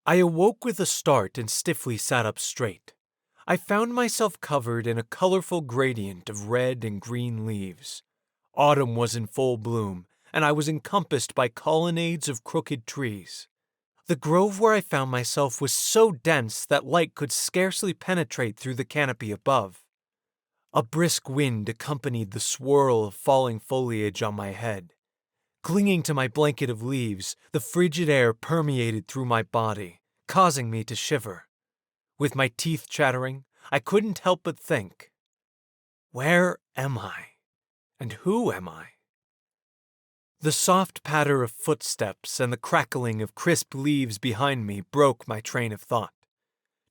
I awoke with a start and stiffly sat up straight. I found myself covered in a colorful gradient of red and green leaves. Autumn was in full bloom, and I was encompassed by colonnades of crooked trees. The grove where I found myself was so dense that light could scarcely penetrate through the canopy above. A brisk wind accompanied the swirl of falling foliage on my head. Clinging to my blanket of leaves, the frigid air permeated through my body, causing me to shiver. With my teeth chattering, I couldn't help but think, where am I? And who am I? The soft patter of footsteps and the crackling of crisp leaves behind me broke my train of thought.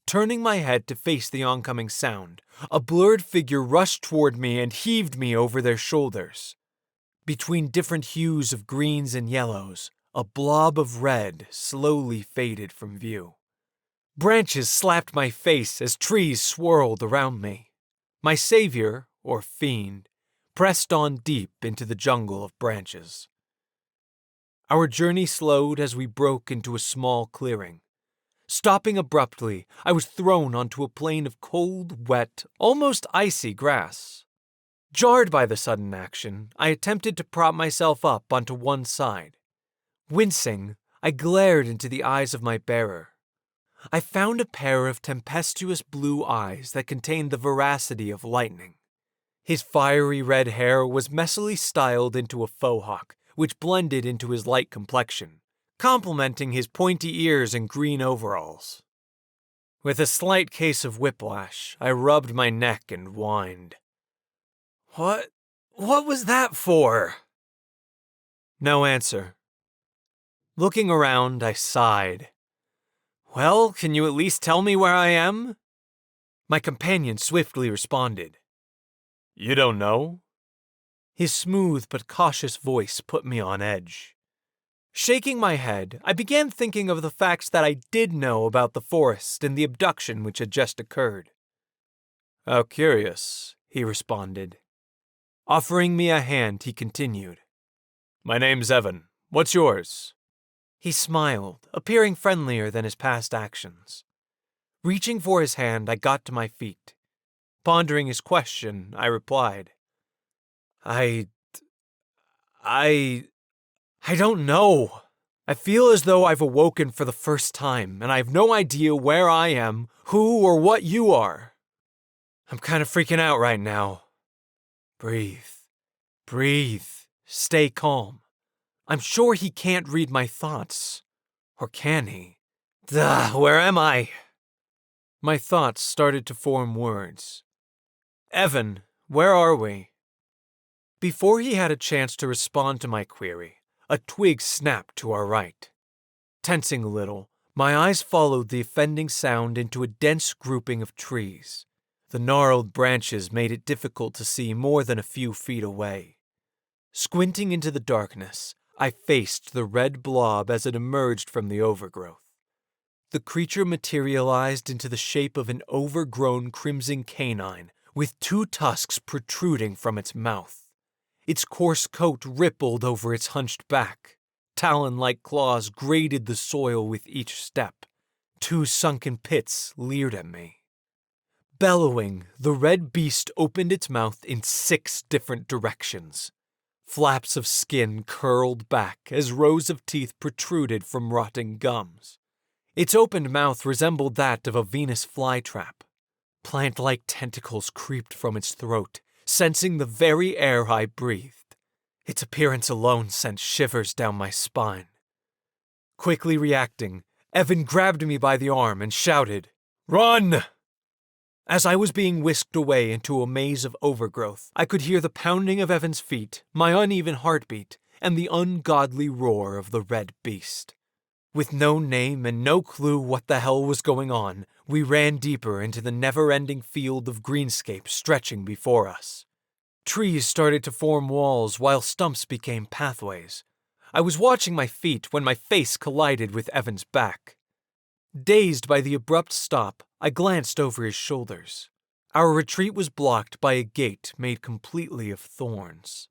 Turning my head to face the oncoming sound, a blurred figure rushed toward me and heaved me over their shoulders. Between different hues of greens and yellows, a blob of red slowly faded from view. Branches slapped my face as trees swirled around me. My savior, or fiend, pressed on deep into the jungle of branches. Our journey slowed as we broke into a small clearing. Stopping abruptly, I was thrown onto a plain of cold, wet, almost icy grass. Jarred by the sudden action, I attempted to prop myself up onto one side. Wincing, I glared into the eyes of my bearer. I found a pair of tempestuous blue eyes that contained the veracity of lightning. His fiery red hair was messily styled into a faux hawk, which blended into his light complexion, complementing his pointy ears and green overalls. With a slight case of whiplash, I rubbed my neck and whined. What was that for? No answer. Looking around, I sighed. Well, can you at least tell me where I am? My companion swiftly responded. You don't know? His smooth but cautious voice put me on edge. Shaking my head, I began thinking of the facts that I did know about the forest and the abduction which had just occurred. How curious, he responded. Offering me a hand, he continued. My name's Evan. What's yours? He smiled, appearing friendlier than his past actions. Reaching for his hand, I got to my feet. Pondering his question, I replied, I don't know. I feel as though I've awoken for the first time, and I have no idea where I am, who or what you are. I'm kind of freaking out right now. Breathe, stay calm. I'm sure he can't read my thoughts. Or can he? Duh, where am I? My thoughts started to form words. Evan, where are we? Before he had a chance to respond to my query, a twig snapped to our right. Tensing a little, my eyes followed the offending sound into a dense grouping of trees. The gnarled branches made it difficult to see more than a few feet away. Squinting into the darkness, I faced the red blob as it emerged from the overgrowth. The creature materialized into the shape of an overgrown crimson canine with two tusks protruding from its mouth. Its coarse coat rippled over its hunched back. Talon-like claws grated the soil with each step. Two sunken pits leered at me. Bellowing, the red beast opened its mouth in 6 different directions. Flaps of skin curled back as rows of teeth protruded from rotting gums. Its opened mouth resembled that of a Venus flytrap. Plant-like tentacles creeped from its throat, sensing the very air I breathed. Its appearance alone sent shivers down my spine. Quickly reacting, Evan grabbed me by the arm and shouted, "Run!" As I was being whisked away into a maze of overgrowth, I could hear the pounding of Evan's feet, my uneven heartbeat, and the ungodly roar of the red beast. With no name and no clue what the hell was going on, we ran deeper into the never-ending field of greenscape stretching before us. Trees started to form walls while stumps became pathways. I was watching my feet when my face collided with Evan's back. Dazed by the abrupt stop, I glanced over his shoulders. Our retreat was blocked by a gate made completely of thorns.